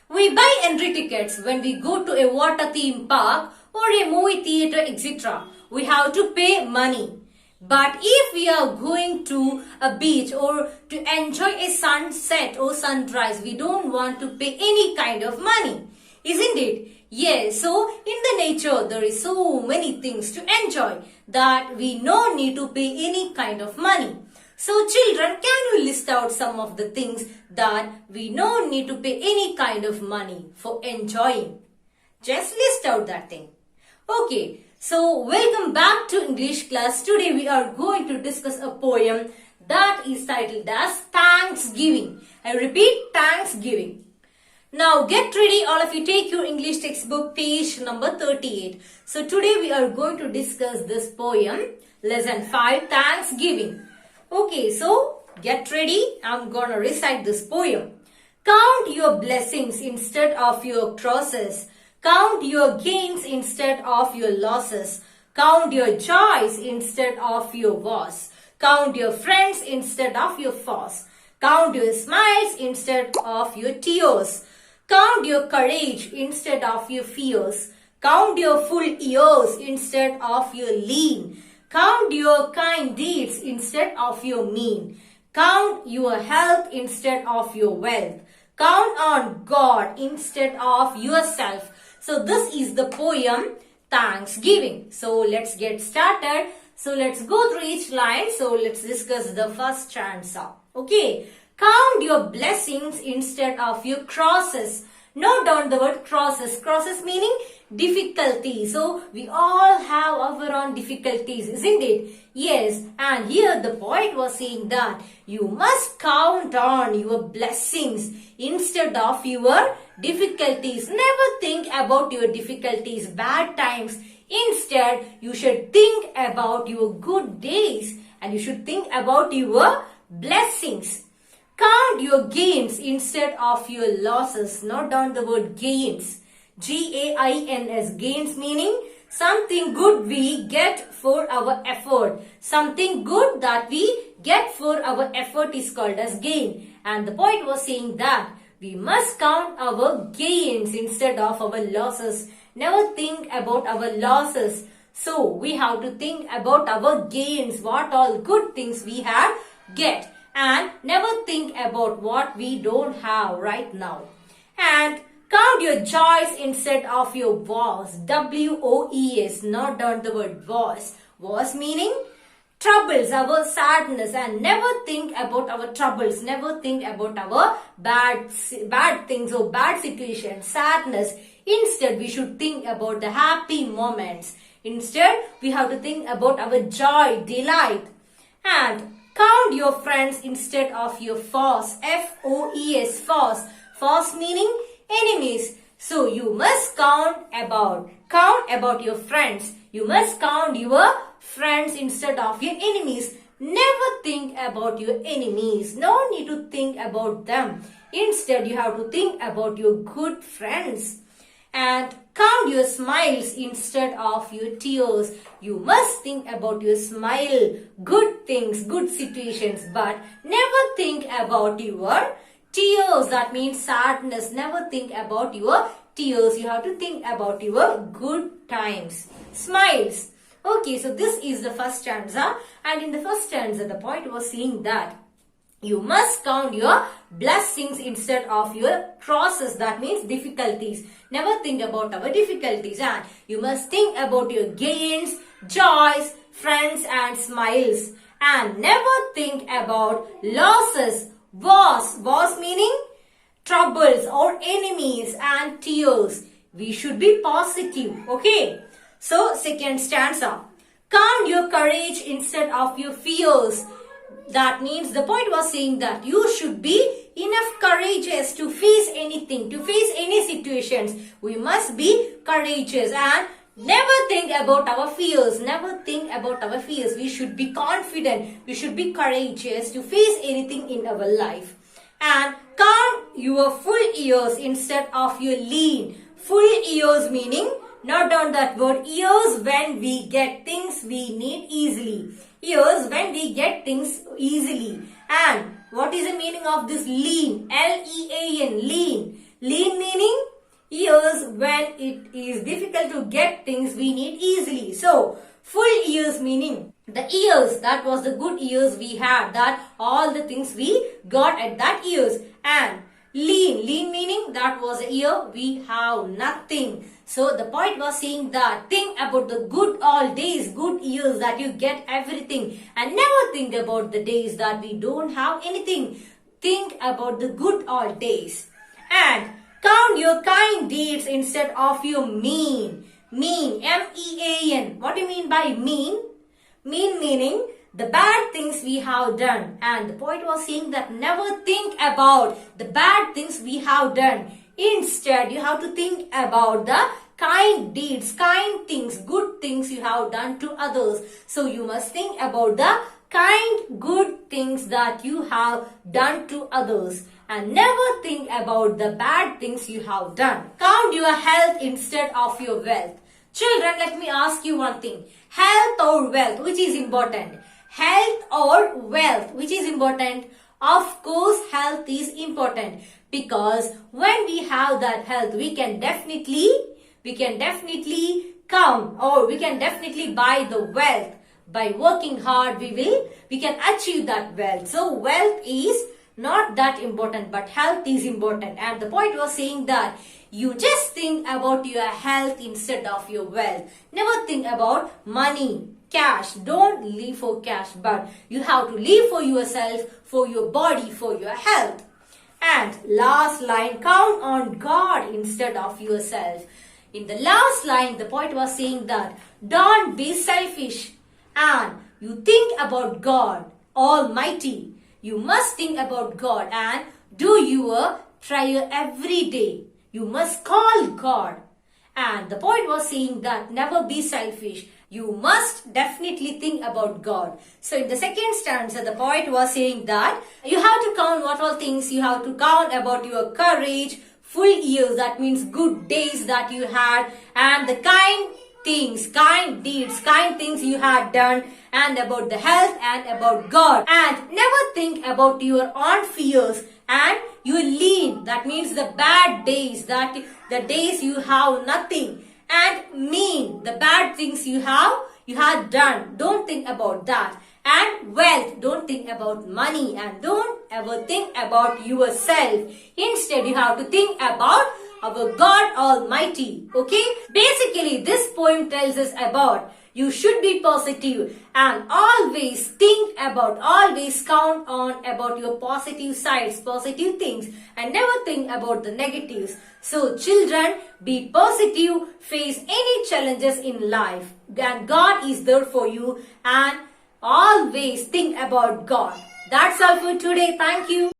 We buy entry tickets when we go to a water theme park or a movie theatre, etc. We have to pay money. But if we are going to a beach or to enjoy a sunset or sunrise, we don't want to pay any kind of money. Isn't it? Yes, so in the nature there is so many things to enjoy that we no need to pay any kind of money. So children, can you list out some of the things that we no need to pay any kind of money for enjoying? Just list out that thing. Okay, so welcome back to English class. Today we are going to discuss a poem that is titled as Thanksgiving. I repeat, Thanksgiving. Now get ready, all of you, take your English textbook page number 38. So today we are going to discuss this poem, lesson 5, Thanksgiving. Okay, so get ready, I'm gonna recite this poem. Count your blessings instead of your crosses. Count your gains instead of your losses. Count your joys instead of your woes. Count your friends instead of your foes. Count your smiles instead of your tears. Count your courage instead of your fears. Count your full years instead of your lean. Count your kind deeds instead of your mean. Count your health instead of your wealth. Count on God instead of yourself. So this is the poem Thanksgiving. So let's get started. So let's go through each line. So let's discuss the first stanza. Okay. Count your blessings instead of your crosses. Note down the word crosses. Crosses meaning difficulty. So we all have our own difficulties, isn't it? Yes. And here the poet was saying that you must count on your blessings instead of your difficulties. Never think about your difficulties, bad times. Instead, you should think about your good days and you should think about your blessings. Count your gains instead of your losses. Note down the word gains. G-A-I-N-S. Gains meaning something good we get for our effort. Something good that we get for our effort is called as gain. And the poet was saying that we must count our gains instead of our losses. Never think about our losses. So we have to think about our gains. What all good things we have get. And never think about what we don't have right now. And count your joys instead of your woes. W-O-E-S. Not down the word woes. Woes meaning troubles, our sadness. And never think about our troubles. Never think about our bad things or bad situations. Sadness. Instead, we should think about the happy moments. Instead, we have to think about our joy, delight. And count your friends instead of your foes. F-O-E-S, foes. Foes meaning enemies. So you must count about your friends. You must count your friends instead of your enemies. Never think about your enemies. No need to think about them. Instead, you have to think about your good friends. And count your smiles instead of your tears. You must think about your smile, good things, good situations, but never think about your tears. That means sadness. Never think about your tears. You have to think about your good times. Smiles. Okay, so this is the first stanza. And in the first stanza, the poet was saying that you must count your blessings instead of your crosses. That means difficulties. Never think about our difficulties. And you must think about your gains, joys, friends and smiles. And never think about losses. Woes meaning troubles or enemies and tears. We should be positive. Okay. So second stanza. Count your courage instead of your fears. That means the point was saying that you should be enough courageous to face anything, to face any situations. We must be courageous and never think about our fears. Never think about our fears. We should be confident. We should be courageous to face anything in our life. And count your full years instead of your lean. Full years meaning, not on that word, years when we get things we need easily. Years when we get things easily. And what is the meaning of this lean? L-E-A-N, lean. Lean meaning when it is difficult to get things we need easily. So, full years meaning the years, that was the good years we had, that all the things we got at that years. And lean meaning that was a year we have nothing. So the point was saying that think about the good old days, good years that you get everything, and never think about the days that we don't have anything. Think about the good old days. And count your kind deeds instead of your mean. Mean, M-E-A-N. What do you mean by mean? Mean meaning the bad things we have done. And the poet was saying that never think about the bad things we have done. Instead, you have to think about the kind deeds, kind things, good things you have done to others. So you must think about the kind, good things that you have done to others. And never think about the bad things you have done. Count your health instead of your wealth. Children, let me ask you one thing. Health or wealth, which is important? Health or wealth, which is important? Of course, health is important, because when we have that health, we can definitely come, or we can definitely buy the wealth. By working hard, we can achieve that wealth. So wealth is not that important, but health is important. And the point was saying that you just think about your health instead of your wealth. Never think about money, cash. Don't live for cash, but you have to live for yourself, for your body, for your health. And last line, count on God instead of yourself. In the last line, the poet was saying that don't be selfish, and you think about God Almighty. You must think about God and do your prayer every day. You must call God. And the poet was saying that never be selfish. You must definitely think about God. So in the second stanza, the poet was saying that you have to count what all things. You have to count about your courage, full years, that means good days that you had, and the kind things, kind deeds, kind things you had done, and about the health and about God. And never think about your own fears, and you lean, that means the bad days, that the days you have nothing, and mean, the bad things you had done. Don't think about that. And wealth, don't think about money, and don't ever think about yourself. Instead, you have to think about our God Almighty. Okay? Basically, this poem tells us about you should be positive and always think about, always count on about your positive sides, positive things, and never think about the negatives. So children, be positive, face any challenges in life, and God is there for you, and always think about God. That's all for today. Thank you.